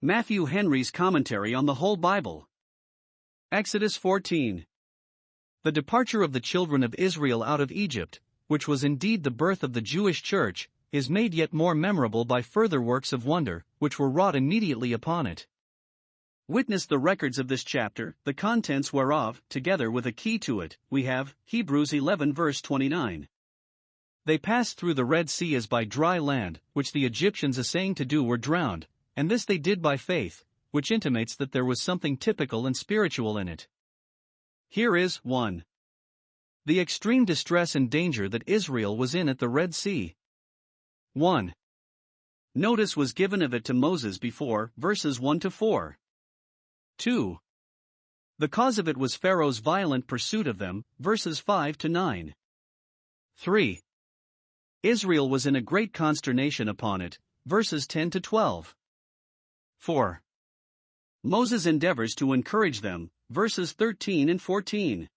Matthew Henry's Commentary on the Whole Bible. Exodus 14. The departure of the children of Israel out of Egypt, which was indeed the birth of the Jewish Church, is made yet more memorable by further works of wonder, which were wrought immediately upon it. Witness the records of this chapter, the contents whereof, together with a key to it, we have, Hebrews 11 verse 29. They passed through the Red Sea as by dry land, which the Egyptians essaying to do were drowned, and this they did by faith, which intimates that there was something typical and spiritual in it. Here is 1. The extreme distress and danger that Israel was in at the Red Sea. 1. Notice was given of it to Moses before, verses 1 to 4. 2. The cause of it was Pharaoh's violent pursuit of them, verses 5 to 9. 3. Israel was in a great consternation upon it, verses 10 to 12. 4. Moses endeavors to encourage them, verses 13 and 14.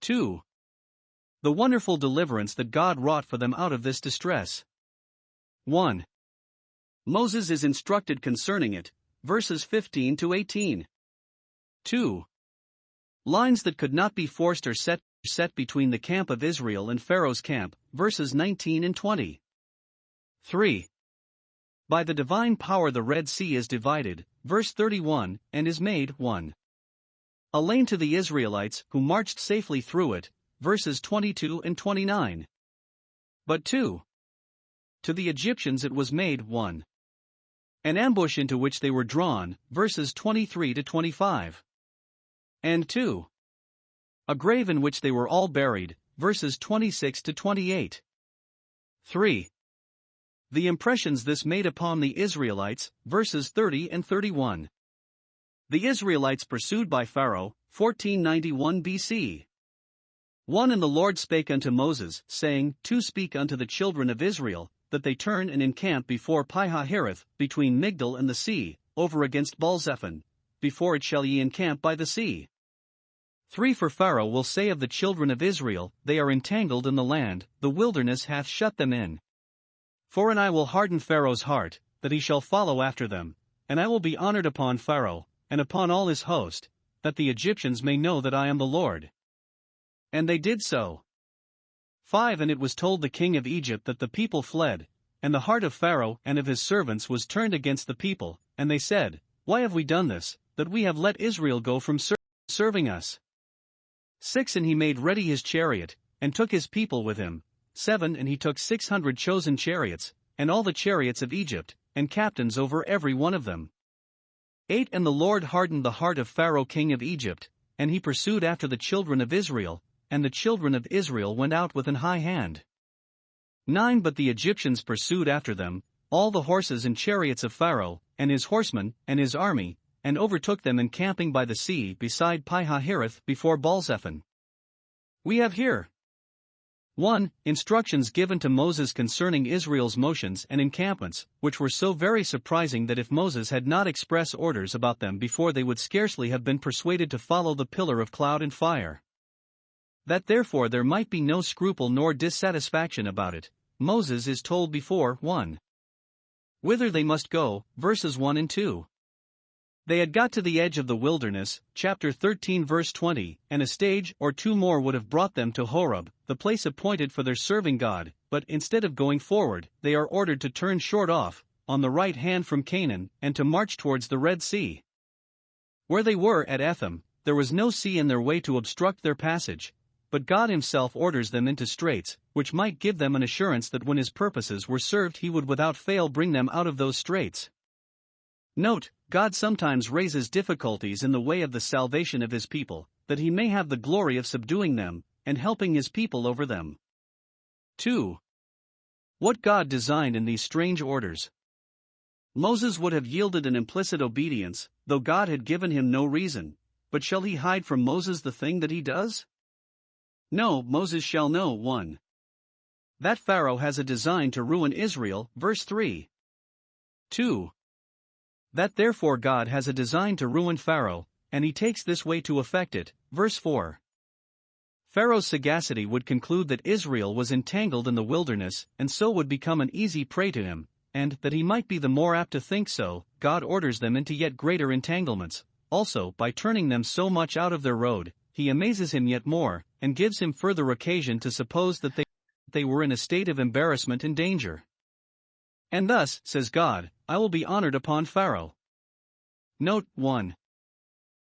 2. The wonderful deliverance that God wrought for them out of this distress. 1. Moses is instructed concerning it, verses 15 to 18. 2. Lines that could not be forced are set between the camp of Israel and Pharaoh's camp, verses 19 and 20. 3. By the divine power the Red Sea is divided, verse 31, and is made 1. A lane to the Israelites, who marched safely through it, verses 22 and 29. But 2. To the Egyptians it was made 1. An ambush into which they were drawn, verses 23 to 25. And 2. A grave in which they were all buried, verses 26 to 28. 3. The impressions this made upon the Israelites, verses 30 and 31. The Israelites pursued by Pharaoh, 1491 BC. 1. And the Lord spake unto Moses, saying, 2. Speak unto the children of Israel, that they turn and encamp before Pi-hahiroth, between Migdol and the sea, over against Baal-zephon, before it shall ye encamp by the sea. 3. For Pharaoh will say of the children of Israel, they are entangled in the land, the wilderness hath shut them in. 4. And I will harden Pharaoh's heart, that he shall follow after them, and I will be honored upon Pharaoh, and upon all his host, that the Egyptians may know that I am the Lord. And they did so. 5. And it was told the king of Egypt that the people fled, and the heart of Pharaoh and of his servants was turned against the people, and they said, Why have we done this, that we have let Israel go from serving us? 6. And he made ready his chariot, and took his people with him. 7. And he took 600 chosen chariots, and all the chariots of Egypt, and captains over every one of them. 8. And the Lord hardened the heart of Pharaoh king of Egypt, and he pursued after the children of Israel, and the children of Israel went out with an high hand. 9. But the Egyptians pursued after them, all the horses and chariots of Pharaoh, and his horsemen, and his army, and overtook them encamping by the sea beside Pi-hahiroth before Baal-zephon. We have here 1. Instructions given to Moses concerning Israel's motions and encampments, which were so very surprising that if Moses had not express orders about them before they would scarcely have been persuaded to follow the pillar of cloud and fire. That therefore there might be no scruple nor dissatisfaction about it, Moses is told before 1. Whither they must go, verses 1 and 2. They had got to the edge of the wilderness, chapter 13 verse 20, and a stage or two more would have brought them to Horeb, the place appointed for their serving God, but instead of going forward, they are ordered to turn short off, on the right hand from Canaan, and to march towards the Red Sea. Where they were at Etham, there was no sea in their way to obstruct their passage, but God himself orders them into straits, which might give them an assurance that when his purposes were served he would without fail bring them out of those straits. Note, God sometimes raises difficulties in the way of the salvation of his people, that he may have the glory of subduing them, and helping his people over them. 2. What God designed in these strange orders. Moses would have yielded an implicit obedience, though God had given him no reason, but shall he hide from Moses the thing that he does? No, Moses shall know 1. That Pharaoh has a design to ruin Israel, verse 3. 2. That therefore God has a design to ruin Pharaoh, and he takes this way to effect it, verse 4. Pharaoh's sagacity would conclude that Israel was entangled in the wilderness and so would become an easy prey to him, and, that he might be the more apt to think so, God orders them into yet greater entanglements. Also, by turning them so much out of their road, he amazes him yet more, and gives him further occasion to suppose that they were in a state of embarrassment and danger. And thus, says God, I will be honored upon Pharaoh. Note 1.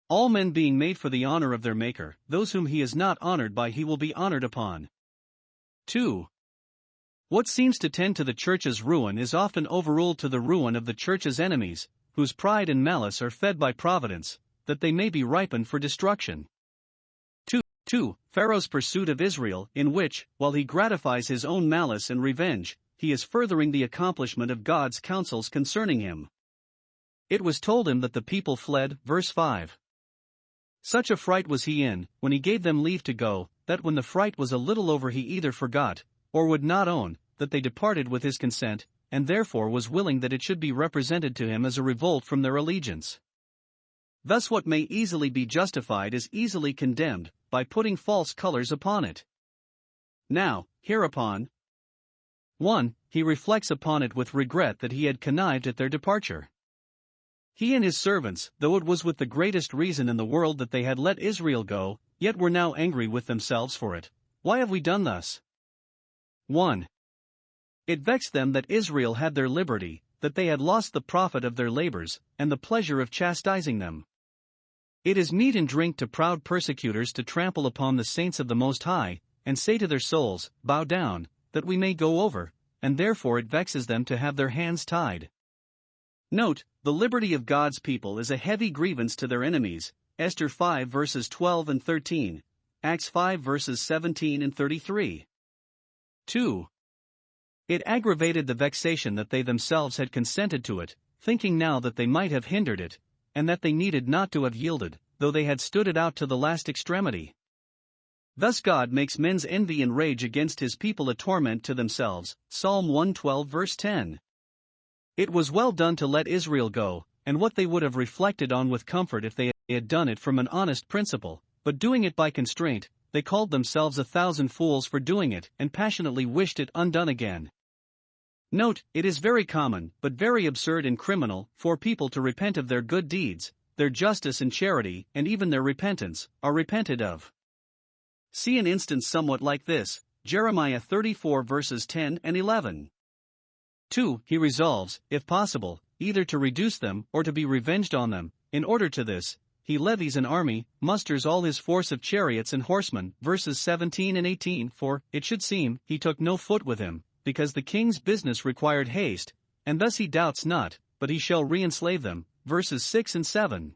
All men being made for the honor of their Maker, those whom he is not honored by he will be honored upon. 2. What seems to tend to the church's ruin is often overruled to the ruin of the church's enemies, whose pride and malice are fed by providence, that they may be ripened for destruction. 2. Pharaoh's pursuit of Israel, in which, while he gratifies his own malice and revenge, he is furthering the accomplishment of God's counsels concerning him. It was told him that the people fled, verse 5. Such a fright was he in, when he gave them leave to go, that when the fright was a little over he either forgot, or would not own, that they departed with his consent, and therefore was willing that it should be represented to him as a revolt from their allegiance. Thus what may easily be justified is easily condemned, by putting false colors upon it. Now, hereupon, 1. He reflects upon it with regret that he had connived at their departure. He and his servants, though it was with the greatest reason in the world that they had let Israel go, yet were now angry with themselves for it. Why have we done thus? 1. It vexed them that Israel had their liberty, that they had lost the profit of their labors, and the pleasure of chastising them. It is meat and drink to proud persecutors to trample upon the saints of the Most High, and say to their souls, Bow down, that we may go over, and therefore it vexes them to have their hands tied. Note, the liberty of God's people is a heavy grievance to their enemies, Esther 5 verses 12 and 13, Acts 5 verses 17 and 33. 2. It aggravated the vexation that they themselves had consented to it, thinking now that they might have hindered it, and that they needed not to have yielded, though they had stood it out to the last extremity. Thus God makes men's envy and rage against his people a torment to themselves, Psalm 112 verse 10. It was well done to let Israel go, and what they would have reflected on with comfort if they had done it from an honest principle, but doing it by constraint, they called themselves 1,000 fools for doing it, and passionately wished it undone again. Note, it is very common, but very absurd and criminal, for people to repent of their good deeds, their justice and charity, and even their repentance, are repented of. See an instance somewhat like this, Jeremiah 34 verses 10 and 11. 2. He resolves, if possible, either to reduce them or to be revenged on them. In order to this, he levies an army, musters all his force of chariots and horsemen, verses 17 and 18. For, it should seem, he took no foot with him, because the king's business required haste, and thus he doubts not, but he shall re-enslave them, verses 6 and 7.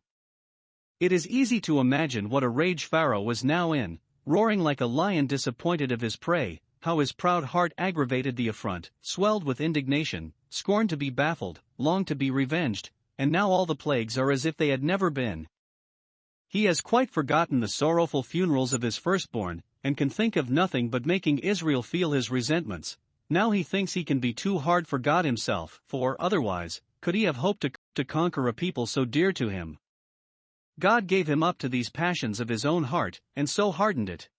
It is easy to imagine what a rage Pharaoh was now in, roaring like a lion disappointed of his prey, how his proud heart aggravated the affront, swelled with indignation, scorned to be baffled, longed to be revenged, and now all the plagues are as if they had never been. He has quite forgotten the sorrowful funerals of his firstborn, and can think of nothing but making Israel feel his resentments. Now he thinks he can be too hard for God himself, for, otherwise, could he have hoped to conquer a people so dear to him? God gave him up to these passions of his own heart, and so hardened it.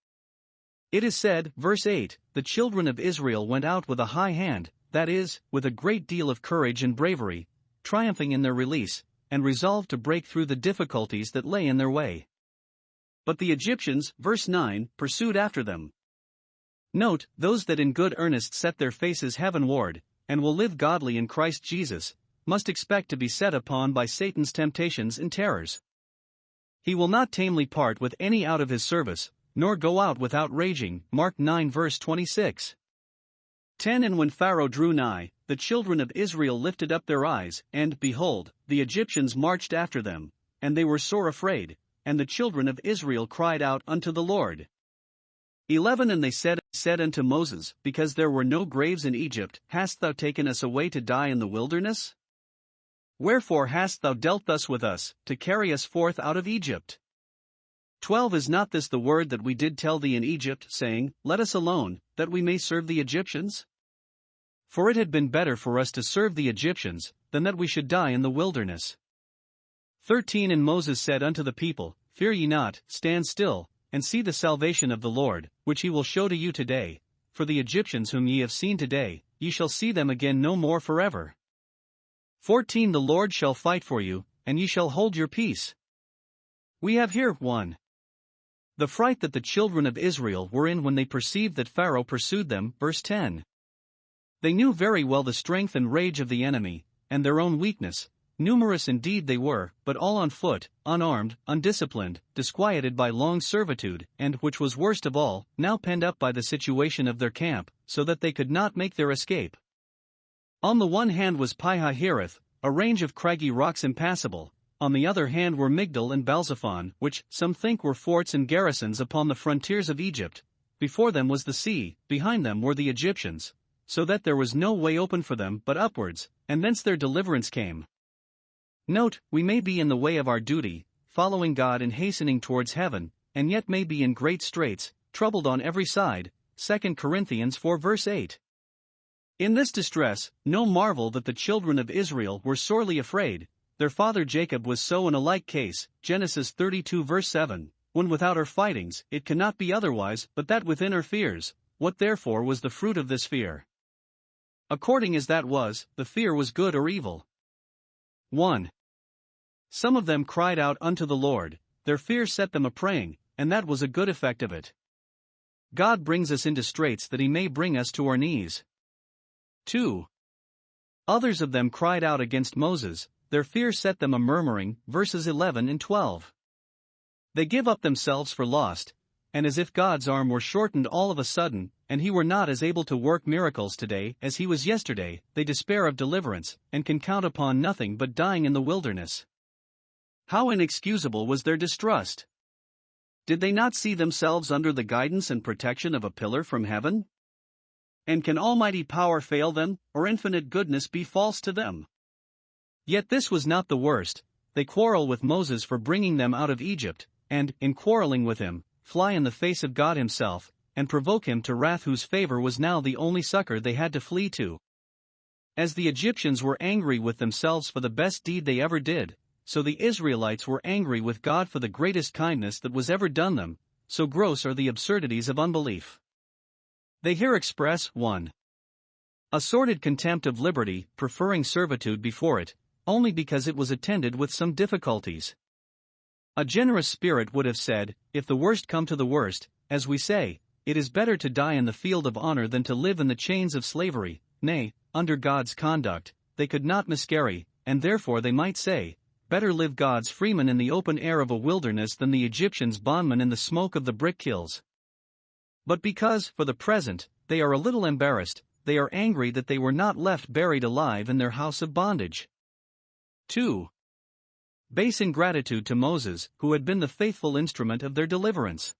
It is said, verse 8, the children of Israel went out with a high hand, that is, with a great deal of courage and bravery, triumphing in their release, and resolved to break through the difficulties that lay in their way. But the Egyptians, verse 9, pursued after them. Note, those that in good earnest set their faces heavenward, and will live godly in Christ Jesus, must expect to be set upon by Satan's temptations and terrors. He will not tamely part with any out of his service, nor go out without raging, Mark 9 verse 26. 10 And when Pharaoh drew nigh, the children of Israel lifted up their eyes, and, behold, the Egyptians marched after them, and they were sore afraid, and the children of Israel cried out unto the Lord. 11 And they said unto Moses, because there were no graves in Egypt, hast thou taken us away to die in the wilderness? Wherefore hast thou dealt thus with us, to carry us forth out of Egypt? 12 Is not this the word that we did tell thee in Egypt, saying, Let us alone, that we may serve the Egyptians? For it had been better for us to serve the Egyptians, than that we should die in the wilderness. 13 And Moses said unto the people, Fear ye not, stand still, and see the salvation of the Lord, which he will show to you today. For the Egyptians whom ye have seen today, ye shall see them again no more forever. 14 The Lord shall fight for you, and ye shall hold your peace. We have here 1. The fright that the children of Israel were in when they perceived that Pharaoh pursued them, verse 10. They knew very well the strength and rage of the enemy, and their own weakness. Numerous indeed they were, but all on foot, unarmed, undisciplined, disquieted by long servitude, and, which was worst of all, now penned up by the situation of their camp, so that they could not make their escape. On the one hand was Pi-Hahiroth, a range of craggy rocks impassable. On the other hand were Migdol and Balzephon, which some think were forts and garrisons upon the frontiers of Egypt. Before them was the sea, behind them were the Egyptians, so that there was no way open for them but upwards, and thence their deliverance came. Note, we may be in the way of our duty, following God and hastening towards heaven, and yet may be in great straits, troubled on every side. 2 Corinthians 4 verse 8. In this distress, no marvel that the children of Israel were sorely afraid. Their father Jacob was so in a like case, Genesis 32 verse 7, when without our fightings, it cannot be otherwise but that within our fears. What therefore was the fruit of this fear? According as that was, the fear was good or evil. 1. Some of them cried out unto the Lord, their fear set them a-praying, and that was a good effect of it. God brings us into straits that he may bring us to our knees. 2. Others of them cried out against Moses, their fear set them a-murmuring, verses 11 and 12. They give up themselves for lost, and as if God's arm were shortened all of a sudden, and he were not as able to work miracles today as he was yesterday, they despair of deliverance, and can count upon nothing but dying in the wilderness. How inexcusable was their distrust! Did they not see themselves under the guidance and protection of a pillar from heaven? And can almighty power fail them, or infinite goodness be false to them? Yet this was not the worst. They quarrel with Moses for bringing them out of Egypt, and, in quarreling with him, fly in the face of God himself, and provoke him to wrath, whose favor was now the only succor they had to flee to. As the Egyptians were angry with themselves for the best deed they ever did, so the Israelites were angry with God for the greatest kindness that was ever done them. So gross are the absurdities of unbelief. They here express 1. A sordid contempt of liberty, preferring servitude before it, only because it was attended with some difficulties. A generous spirit would have said, if the worst come to the worst, as we say, it is better to die in the field of honor than to live in the chains of slavery. Nay, under God's conduct, they could not miscarry, and therefore they might say, better live God's freemen in the open air of a wilderness than the Egyptians' bondmen in the smoke of the brick kilns. But because, for the present, they are a little embarrassed, they are angry that they were not left buried alive in their house of bondage. 2. Base ingratitude to Moses, who had been the faithful instrument of their deliverance.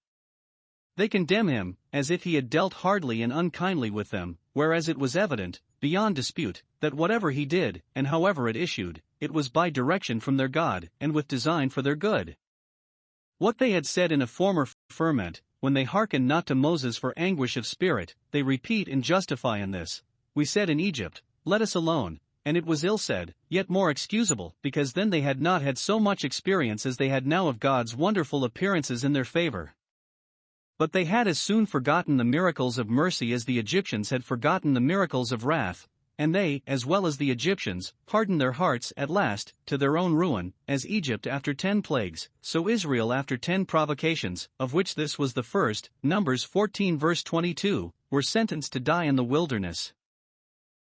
They condemn him, as if he had dealt hardly and unkindly with them, whereas it was evident, beyond dispute, that whatever he did, and however it issued, it was by direction from their God, and with design for their good. What they had said in a former ferment, when they hearkened not to Moses for anguish of spirit, they repeat and justify in this. We said in Egypt, let us alone, and it was ill said, yet more excusable, because then they had not had so much experience as they had now of God's wonderful appearances in their favor. But they had as soon forgotten the miracles of mercy as the Egyptians had forgotten the miracles of wrath, and they, as well as the Egyptians, hardened their hearts at last, to their own ruin, as Egypt after 10 plagues, so Israel after 10 provocations, of which this was the first, Numbers 14 verse 22, were sentenced to die in the wilderness.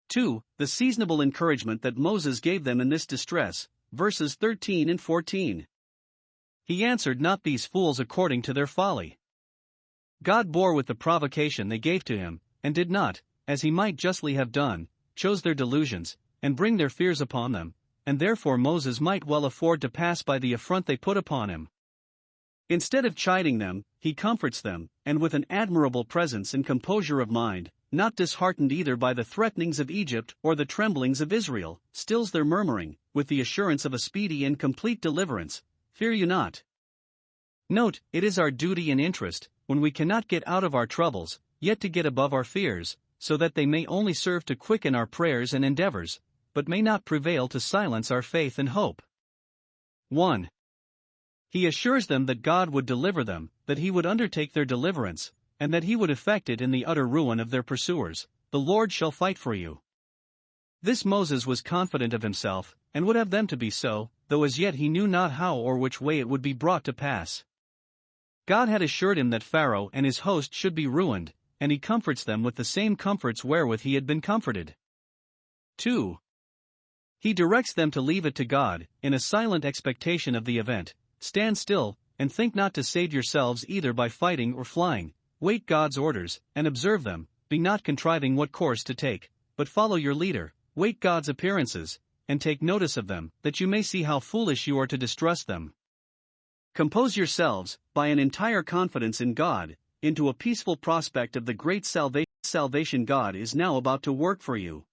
2. The seasonable encouragement that Moses gave them in this distress, verses 13 and 14. He answered not these fools according to their folly. God bore with the provocation they gave to him, and did not, as he might justly have done, chose their delusions, and bring their fears upon them, and therefore Moses might well afford to pass by the affront they put upon him. Instead of chiding them, he comforts them, and with an admirable presence and composure of mind, not disheartened either by the threatenings of Egypt or the tremblings of Israel, stills their murmuring, with the assurance of a speedy and complete deliverance. Fear you not. Note, it is our duty and interest, when we cannot get out of our troubles, yet to get above our fears, so that they may only serve to quicken our prayers and endeavors, but may not prevail to silence our faith and hope. 1. He assures them that God would deliver them, that he would undertake their deliverance, and that he would effect it in the utter ruin of their pursuers. The Lord shall fight for you. This Moses was confident of himself, and would have them to be so, though as yet he knew not how or which way it would be brought to pass. God had assured him that Pharaoh and his host should be ruined, and he comforts them with the same comforts wherewith he had been comforted. 2. He directs them to leave it to God, in a silent expectation of the event. Stand still, and think not to save yourselves either by fighting or flying. Wait God's orders, and observe them. Be not contriving what course to take, but follow your leader. Wait God's appearances, and take notice of them, that you may see how foolish you are to distrust them. Compose yourselves, by an entire confidence in God, into a peaceful prospect of the great salvation God is now about to work for you.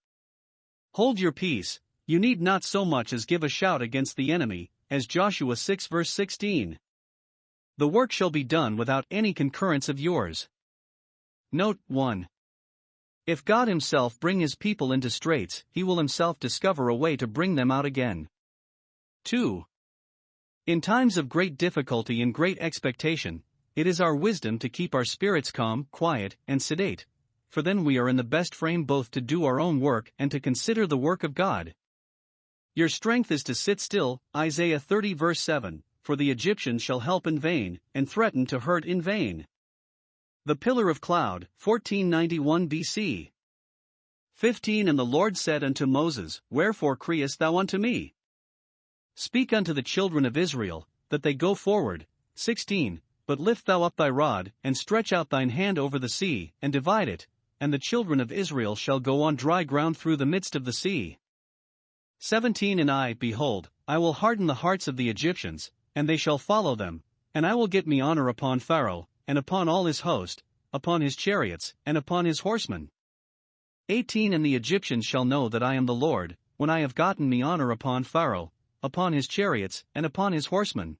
Hold your peace. You need not so much as give a shout against the enemy, as Joshua 6 verse 16. The work shall be done without any concurrence of yours. Note 1. If God himself bring his people into straits, he will himself discover a way to bring them out again. 2. In times of great difficulty and great expectation, it is our wisdom to keep our spirits calm, quiet, and sedate, for then we are in the best frame both to do our own work and to consider the work of God. Your strength is to sit still, Isaiah 30 verse 7, for the Egyptians shall help in vain, and threaten to hurt in vain. The pillar of cloud, 1491 BC. 15 And the Lord said unto Moses, Wherefore criest thou unto me? Speak unto the children of Israel, that they go forward. 16 But lift thou up thy rod, and stretch out thine hand over the sea, and divide it, and the children of Israel shall go on dry ground through the midst of the sea. 17 And I, behold, I will harden the hearts of the Egyptians, and they shall follow them, and I will get me honor upon Pharaoh, and upon all his host, upon his chariots, and upon his horsemen. 18 And the Egyptians shall know that I am the Lord, when I have gotten me honor upon Pharaoh, upon his chariots, and upon his horsemen.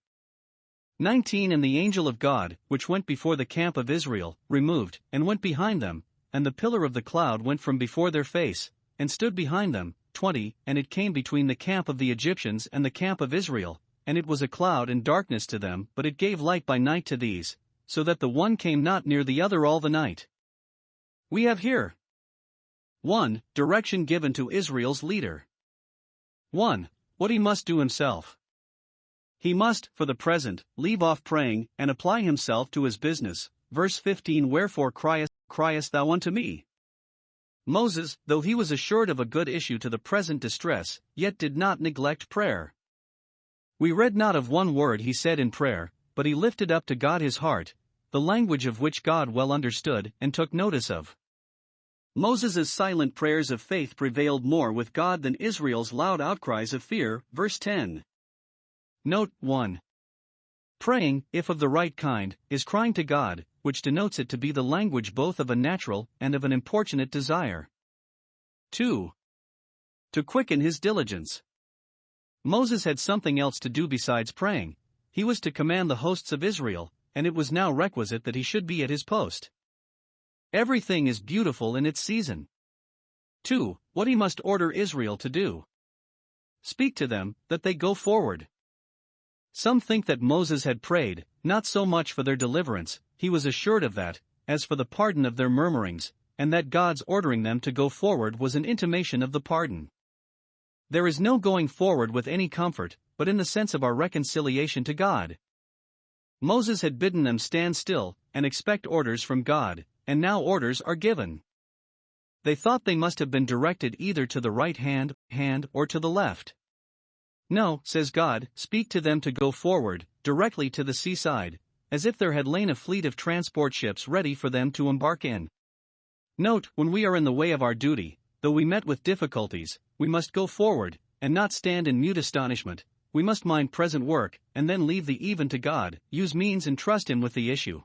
19 And the angel of God, which went before the camp of Israel, removed, and went behind them, and the pillar of the cloud went from before their face, and stood behind them. 20 And it came between the camp of the Egyptians and the camp of Israel, and it was a cloud and darkness to them, but it gave light by night to these, so that the one came not near the other all the night. We have here 1. Direction given to Israel's leader. 1. What he must do himself. He must, for the present, leave off praying, and apply himself to his business. Verse 15 Wherefore criest thou unto me? Moses, though he was assured of a good issue to the present distress, yet did not neglect prayer. We read not of one word he said in prayer, but he lifted up to God his heart, the language of which God well understood and took notice of. Moses' silent prayers of faith prevailed more with God than Israel's loud outcries of fear. Verse 10. Note 1. Praying, if of the right kind, is crying to God, which denotes it to be the language both of a natural and of an importunate desire. 2. To quicken his diligence. Moses had something else to do besides praying. He was to command the hosts of Israel, and it was now requisite that he should be at his post. Everything is beautiful in its season. 2. What he must order Israel to do. Speak to them, that they go forward. Some think that Moses had prayed, not so much for their deliverance, he was assured of that, as for the pardon of their murmurings, and that God's ordering them to go forward was an intimation of the pardon. There is no going forward with any comfort, but in the sense of our reconciliation to God. Moses had bidden them stand still, and expect orders from God, and now orders are given. They thought they must have been directed either to the right hand, or to the left. No, says God, speak to them to go forward, directly to the seaside, as if there had lain a fleet of transport ships ready for them to embark in. Note, when we are in the way of our duty, though we met with difficulties, we must go forward, and not stand in mute astonishment. We must mind present work, and then leave the even to God, use means and trust him with the issue.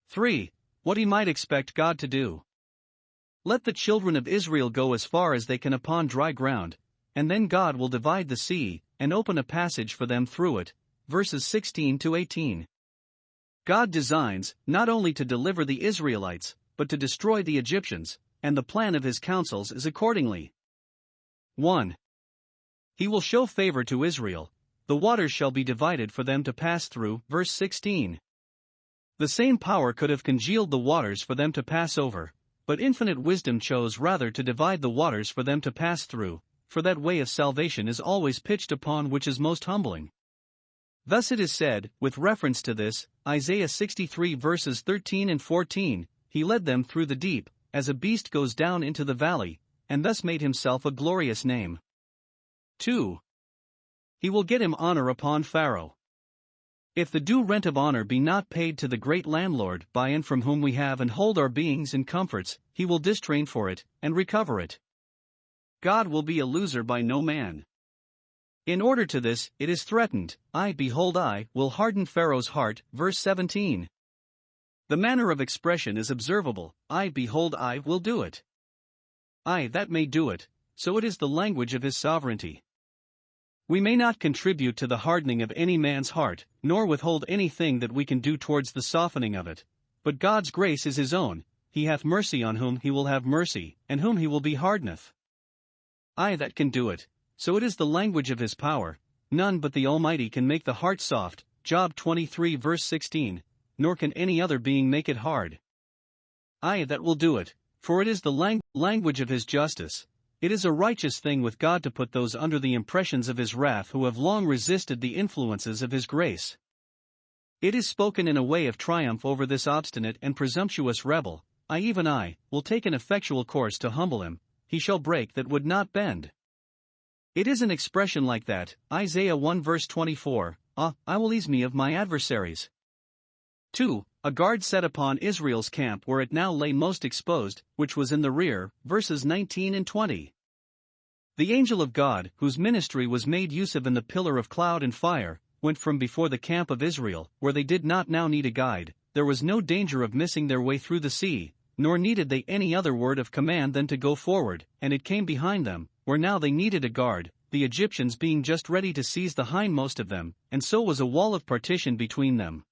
3. What he might expect God to do. Let the children of Israel go as far as they can upon dry ground, and then God will divide the sea, and open a passage for them through it. Verses 16 to 18. God designs, not only to deliver the Israelites, but to destroy the Egyptians, and the plan of his counsels is accordingly. 1. He will show favor to Israel. The waters shall be divided for them to pass through. Verse 16. The same power could have congealed the waters for them to pass over, but infinite wisdom chose rather to divide the waters for them to pass through, for that way of salvation is always pitched upon which is most humbling. Thus it is said, with reference to this, Isaiah 63 verses 13 and 14, He led them through the deep, as a beast goes down into the valley, and thus made himself a glorious name. 2. He will get him honor upon Pharaoh. If the due rent of honor be not paid to the great landlord by and from whom we have and hold our beings and comforts, he will distrain for it, and recover it. God will be a loser by no man. In order to this, it is threatened, behold I will harden Pharaoh's heart, verse 17. The manner of expression is observable, behold I will do it. That may do it, so it is the language of his sovereignty. We may not contribute to the hardening of any man's heart, nor withhold anything that we can do towards the softening of it, but God's grace is his own, he hath mercy on whom he will have mercy, and whom he will be hardeneth. That can do it, so it is the language of his power, none but the Almighty can make the heart soft, Job 23 verse 16, nor can any other being make it hard. That will do it, for it is the language of his justice. It is a righteous thing with God to put those under the impressions of his wrath who have long resisted the influences of his grace. It is spoken in a way of triumph over this obstinate and presumptuous rebel, even I, will take an effectual course to humble him, he shall break that would not bend. It is an expression like that, Isaiah 1 verse 24, I will ease me of my adversaries. 2. A guard set upon Israel's camp where it now lay most exposed, which was in the rear, verses 19 and 20. The angel of God, whose ministry was made use of in the pillar of cloud and fire, went from before the camp of Israel, where they did not now need a guide. There was no danger of missing their way through the sea, nor needed they any other word of command than to go forward, and it came behind them, where now they needed a guard, the Egyptians being just ready to seize the hindmost of them, and so was a wall of partition between them.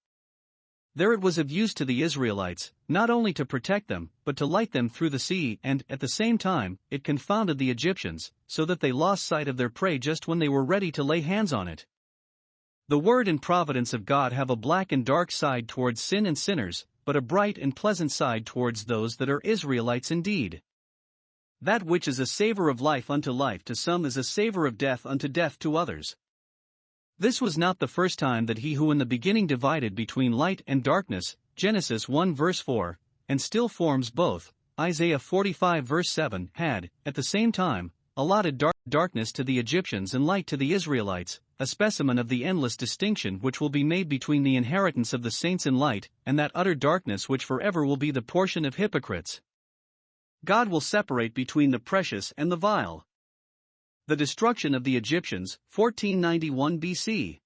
There it was of use to the Israelites, not only to protect them, but to light them through the sea, and, at the same time, it confounded the Egyptians, so that they lost sight of their prey just when they were ready to lay hands on it. The word and providence of God have a black and dark side towards sin and sinners, but a bright and pleasant side towards those that are Israelites indeed. That which is a savor of life unto life to some is a savor of death unto death to others. This was not the first time that he who in the beginning divided between light and darkness, Genesis 1 verse 4, and still forms both, Isaiah 45 verse 7, had, at the same time, allotted darkness to the Egyptians and light to the Israelites, a specimen of the endless distinction which will be made between the inheritance of the saints in light, and that utter darkness which forever will be the portion of hypocrites. God will separate between the precious and the vile. The destruction of the Egyptians, 1491 BC.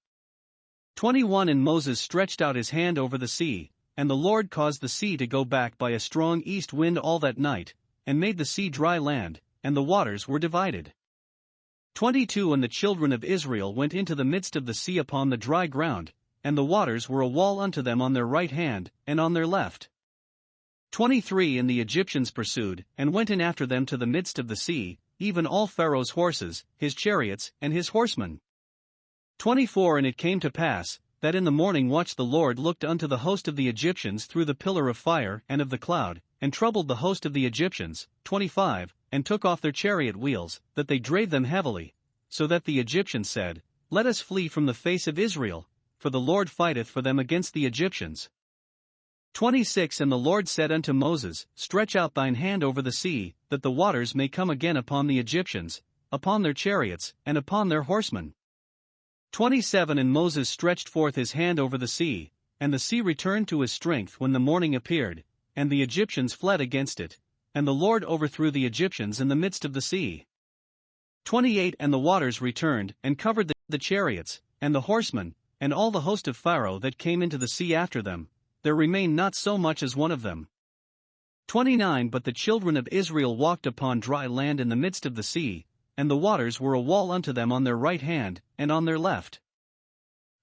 21 And Moses stretched out his hand over the sea, and the Lord caused the sea to go back by a strong east wind all that night, and made the sea dry land, and the waters were divided. 22 And the children of Israel went into the midst of the sea upon the dry ground, and the waters were a wall unto them on their right hand, and on their left. 23 And the Egyptians pursued, and went in after them to the midst of the sea, even all Pharaoh's horses, his chariots, and his horsemen. 24 And it came to pass, that in the morning watch the Lord looked unto the host of the Egyptians through the pillar of fire and of the cloud, and troubled the host of the Egyptians, 25, and took off their chariot wheels, that they drave them heavily, so that the Egyptians said, Let us flee from the face of Israel, for the Lord fighteth for them against the Egyptians. 26 And the Lord said unto Moses, Stretch out thine hand over the sea, that the waters may come again upon the Egyptians, upon their chariots, and upon their horsemen. 27 And Moses stretched forth his hand over the sea, and the sea returned to his strength when the morning appeared, and the Egyptians fled against it, and the Lord overthrew the Egyptians in the midst of the sea. 28 And the waters returned, and covered the chariots, and the horsemen, and all the host of Pharaoh that came into the sea after them. There remained not so much as one of them. 29 But the children of Israel walked upon dry land in the midst of the sea, and the waters were a wall unto them on their right hand, and on their left.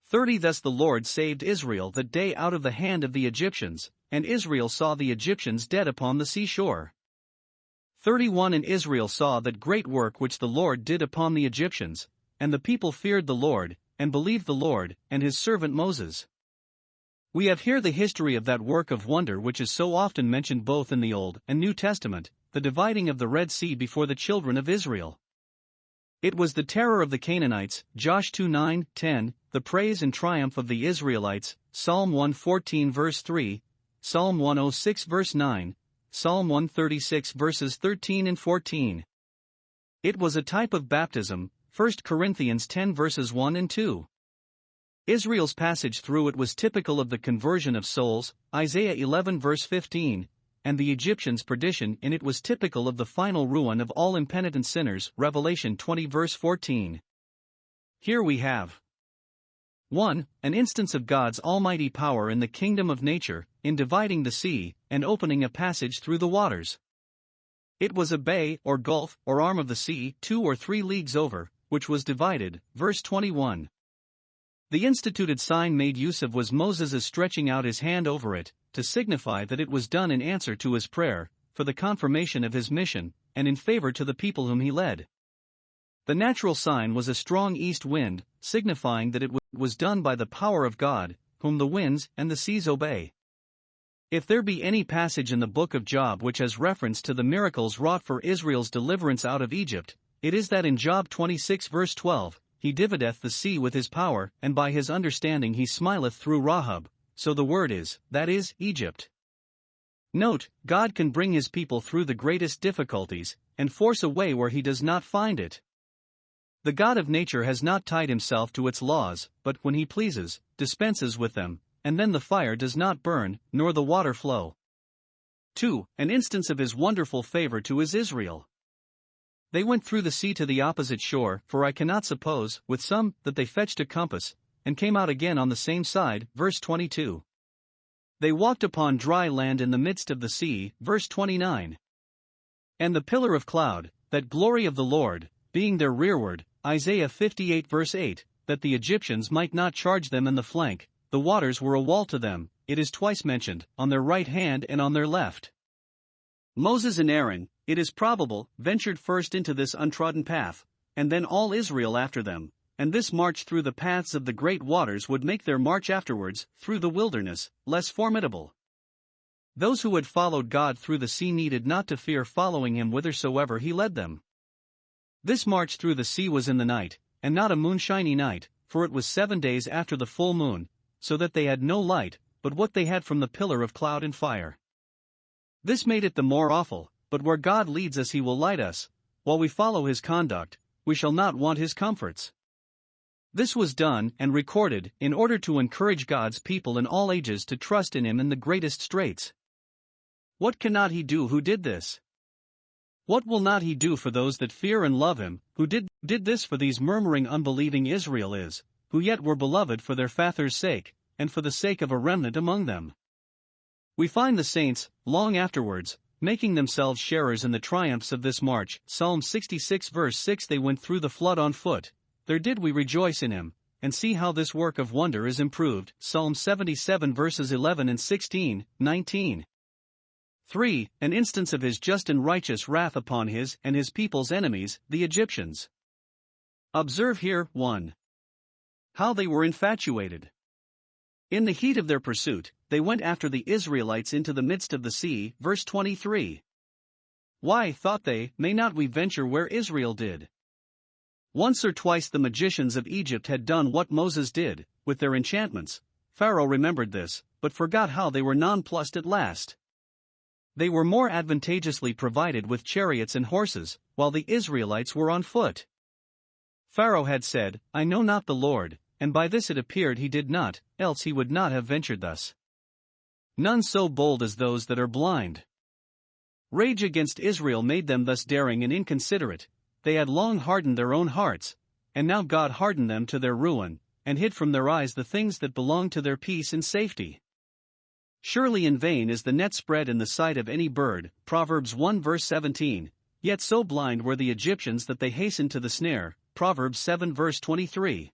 30 Thus the Lord saved Israel that day out of the hand of the Egyptians, and Israel saw the Egyptians dead upon the seashore. 31 And Israel saw that great work which the Lord did upon the Egyptians, and the people feared the Lord, and believed the Lord, and his servant Moses. We have here the history of that work of wonder which is so often mentioned both in the Old and New Testament, the dividing of the Red Sea before the children of Israel. It was the terror of the Canaanites, Josh 2:9-10, the praise and triumph of the Israelites, Psalm 114 verse 3, Psalm 106 verse 9, Psalm 136 verses 13 and 14. It was a type of baptism, 1 Corinthians 10 verses 1 and 2. Israel's passage through it was typical of the conversion of souls, Isaiah 11 verse 15, and the Egyptians' perdition in it was typical of the final ruin of all impenitent sinners, Revelation 20 verse 14. Here we have 1. An instance of God's almighty power in the kingdom of nature, in dividing the sea, and opening a passage through the waters. It was a bay, or gulf, or arm of the sea, 2 or 3 leagues over, which was divided, verse 21. The instituted sign made use of was Moses' stretching out his hand over it, to signify that it was done in answer to his prayer, for the confirmation of his mission, and in favor to the people whom he led. The natural sign was a strong east wind, signifying that it was done by the power of God, whom the winds and the seas obey. If there be any passage in the book of Job which has reference to the miracles wrought for Israel's deliverance out of Egypt, it is that in Job 26 verse 12, he divideth the sea with his power, and by his understanding he smileth through Rahab, so the word is, that is, Egypt. Note, God can bring his people through the greatest difficulties, and force a way where he does not find it. The God of nature has not tied himself to its laws, but when he pleases, dispenses with them, and then the fire does not burn, nor the water flow. 2. An instance of his wonderful favor to his Israel. They went through the sea to the opposite shore, for I cannot suppose, with some, that they fetched a compass, and came out again on the same side, verse 22. They walked upon dry land in the midst of the sea, verse 29. And the pillar of cloud, that glory of the Lord, being their rearward, Isaiah 58 verse 8, that the Egyptians might not charge them in the flank, the waters were a wall to them, it is twice mentioned, on their right hand and on their left. Moses and Aaron, it is probable, ventured first into this untrodden path, and then all Israel after them, and this march through the paths of the great waters would make their march afterwards, through the wilderness, less formidable. Those who had followed God through the sea needed not to fear following him whithersoever he led them. This march through the sea was in the night, and not a moonshiny night, for it was 7 days after the full moon, so that they had no light, but what they had from the pillar of cloud and fire. This made it the more awful, but where God leads us he will light us, while we follow his conduct, we shall not want his comforts. This was done and recorded in order to encourage God's people in all ages to trust in him in the greatest straits. What cannot he do who did this? What will not he do for those that fear and love him, who did this for these murmuring unbelieving Israel is, who yet were beloved for their fathers' sake, and for the sake of a remnant among them? We find the saints, long afterwards, making themselves sharers in the triumphs of this march, Psalm 66 verse 6. They went through the flood on foot, there did we rejoice in him, and see how this work of wonder is improved, Psalm 77 verses 11 and 16, 19. 3. An instance of his just and righteous wrath upon his and his people's enemies, the Egyptians. Observe here, 1. How they were infatuated. In the heat of their pursuit, they went after the Israelites into the midst of the sea, verse 23. Why, thought they, may not we venture where Israel did? Once or twice the magicians of Egypt had done what Moses did, with their enchantments. Pharaoh remembered this, but forgot how they were nonplussed at last. They were more advantageously provided with chariots and horses, while the Israelites were on foot. Pharaoh had said, I know not the Lord, and by this it appeared he did not, else he would not have ventured thus. None so bold as those that are blind. Rage against Israel made them thus daring and inconsiderate. They had long hardened their own hearts, and now God hardened them to their ruin, and hid from their eyes the things that belonged to their peace and safety. Surely in vain is the net spread in the sight of any bird, Proverbs 1 verse 17, yet so blind were the Egyptians that they hastened to the snare, Proverbs 7 verse 23.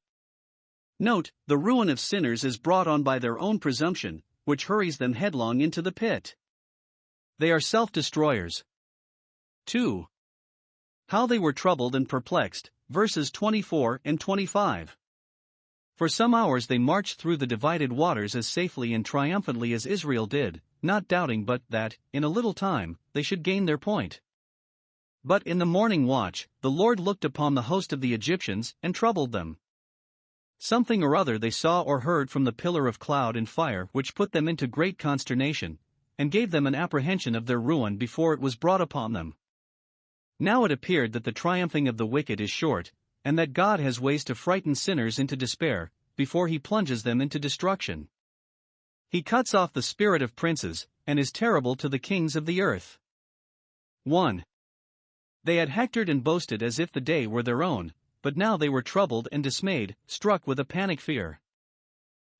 Note, the ruin of sinners is brought on by their own presumption, which hurries them headlong into the pit. They are self-destroyers. 2. How they were troubled and perplexed, verses 24 and 25. For some hours they marched through the divided waters as safely and triumphantly as Israel did, not doubting but that, in a little time, they should gain their point. But in the morning watch, the Lord looked upon the host of the Egyptians, and troubled them. Something or other they saw or heard from the pillar of cloud and fire which put them into great consternation, and gave them an apprehension of their ruin before it was brought upon them. Now it appeared that the triumphing of the wicked is short, and that God has ways to frighten sinners into despair, before he plunges them into destruction. He cuts off the spirit of princes, and is terrible to the kings of the earth. 1. They had hectored and boasted as if the day were their own, but now they were troubled and dismayed, struck with a panic fear.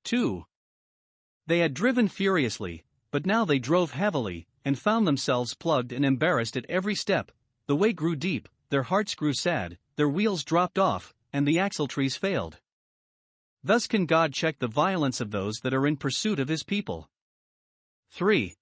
2. They had driven furiously, but now they drove heavily, and found themselves plugged and embarrassed at every step. The way grew deep, their hearts grew sad, their wheels dropped off, and the axletrees failed. Thus can God check the violence of those that are in pursuit of his people. 3.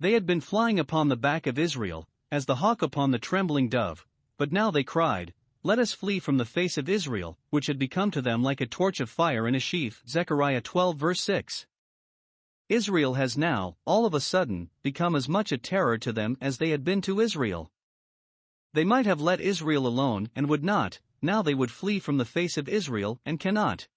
They had been flying upon the back of Israel, as the hawk upon the trembling dove, but now they cried, "Let us flee from the face of Israel," which had become to them like a torch of fire in a sheaf. Zechariah 12 verse 6. Israel has now, all of a sudden, become as much a terror to them as they had been to Israel. They might have let Israel alone and would not, now they would flee from the face of Israel and cannot.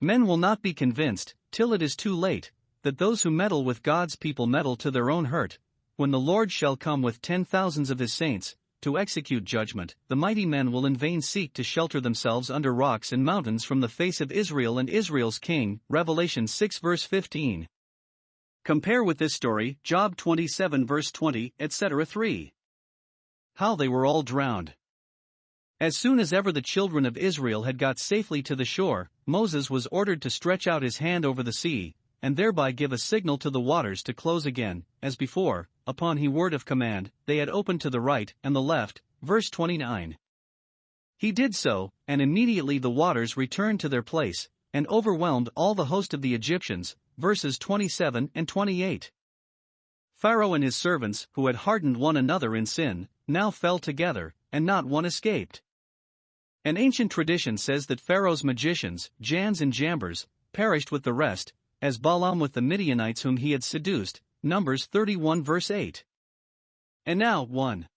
Men will not be convinced, till it is too late, that those who meddle with God's people meddle to their own hurt. When the Lord shall come with 10,000s of his saints, to execute judgment, the mighty men will in vain seek to shelter themselves under rocks and mountains from the face of Israel and Israel's king. Revelation 6 verse 15. Compare with this story, Job 27 verse 20, etc. 3. How they were all drowned. As soon as ever the children of Israel had got safely to the shore, Moses was ordered to stretch out his hand over the sea, and thereby give a signal to the waters to close again, as before, upon he word of command, they had opened to the right and the left. Verse 29. He did so, and immediately the waters returned to their place, and overwhelmed all the host of the Egyptians. Verses 27 and 28. Pharaoh and his servants, who had hardened one another in sin, now fell together, and not one escaped. An ancient tradition says that Pharaoh's magicians, Jans and Jambres, perished with the rest, as Balaam with the Midianites whom he had seduced. Numbers 31 verse 8. And now, 1.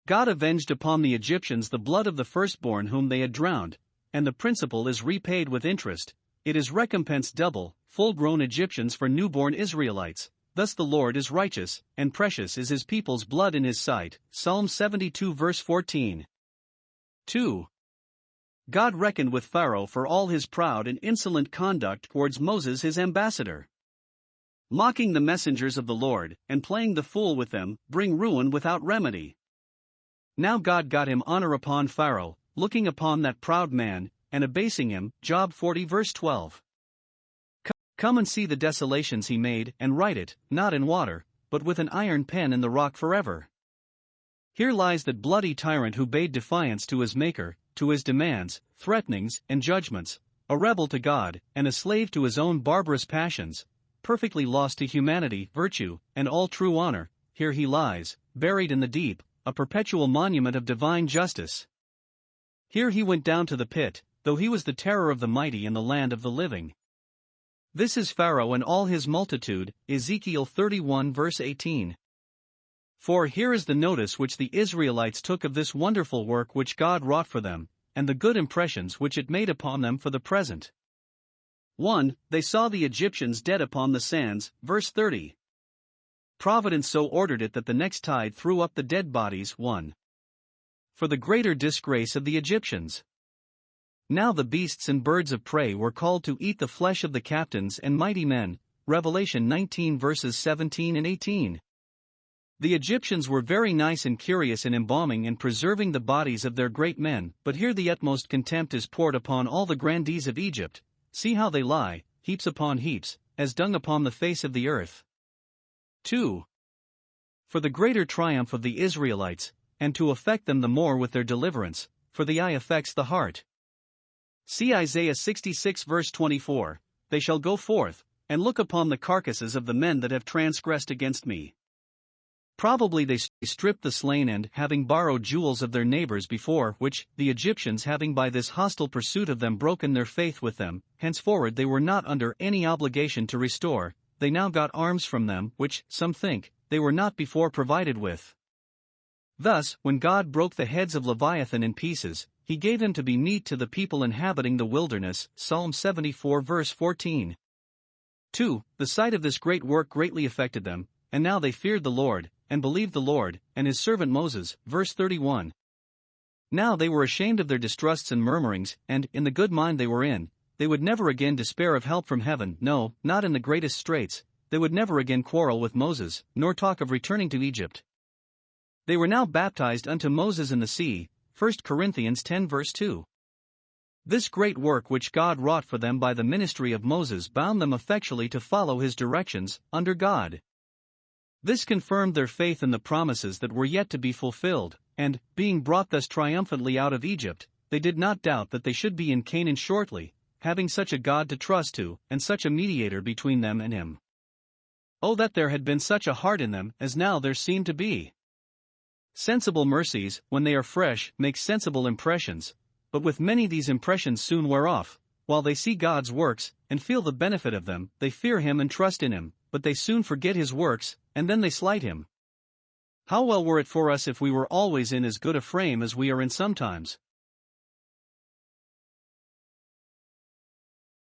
God avenged upon the Egyptians the blood of the firstborn whom they had drowned, and the principal is repaid with interest. It is recompensed double, full-grown Egyptians for newborn Israelites. Thus the Lord is righteous, and precious is his people's blood in his sight. Psalm 72 verse 14. 2. God reckoned with Pharaoh for all his proud and insolent conduct towards Moses his ambassador. Mocking the messengers of the Lord, and playing the fool with them, bring ruin without remedy. Now God got him honor upon Pharaoh, looking upon that proud man, and abasing him. Job 40 verse 12. Come and see the desolations he made, and write it, not in water, but with an iron pen in the rock forever. Here lies that bloody tyrant who bade defiance to his Maker, to his demands, threatenings, and judgments, a rebel to God, and a slave to his own barbarous passions, perfectly lost to humanity, virtue, and all true honor. Here he lies, buried in the deep, a perpetual monument of divine justice. Here he went down to the pit, though he was the terror of the mighty in the land of the living. This is Pharaoh and all his multitude. Ezekiel 31 verse 18. For here is the notice which the Israelites took of this wonderful work which God wrought for them, and the good impressions which it made upon them for the present. 1. They saw the Egyptians dead upon the sands. Verse 30. Providence so ordered it that the next tide threw up the dead bodies. 1. For the greater disgrace of the Egyptians. Now the beasts and birds of prey were called to eat the flesh of the captains and mighty men. Revelation 19 verses 17 and 18. The Egyptians were very nice and curious in embalming and preserving the bodies of their great men, but here the utmost contempt is poured upon all the grandees of Egypt. See how they lie, heaps upon heaps, as dung upon the face of the earth. 2. For the greater triumph of the Israelites, and to affect them the more with their deliverance, for the eye affects the heart. See Isaiah 66 verse 24, They shall go forth, and look upon the carcasses of the men that have transgressed against me. Probably they stripped the slain and, having borrowed jewels of their neighbors before which, the Egyptians having by this hostile pursuit of them broken their faith with them, henceforward they were not under any obligation to restore, they now got arms from them which, some think, they were not before provided with. Thus, when God broke the heads of Leviathan in pieces, he gave him to be meat to the people inhabiting the wilderness, Psalm 74 verse 14. 2. The sight of this great work greatly affected them, and now they feared the Lord, and believed the Lord, and his servant Moses, verse 31. Now they were ashamed of their distrusts and murmurings, and, in the good mind they were in, they would never again despair of help from heaven, no, not in the greatest straits, they would never again quarrel with Moses, nor talk of returning to Egypt. They were now baptized unto Moses in the sea, 1 Corinthians 10 verse 2. This great work which God wrought for them by the ministry of Moses bound them effectually to follow his directions, under God. This confirmed their faith in the promises that were yet to be fulfilled, and, being brought thus triumphantly out of Egypt, they did not doubt that they should be in Canaan shortly, having such a God to trust to, and such a mediator between them and him. Oh, that there had been such a heart in them as now there seemed to be! Sensible mercies, when they are fresh, make sensible impressions, but with many these impressions soon wear off. While they see God's works, and feel the benefit of them, they fear him and trust in him, but they soon forget his works, and then they slight him. How well were it for us if we were always in as good a frame as we are in sometimes.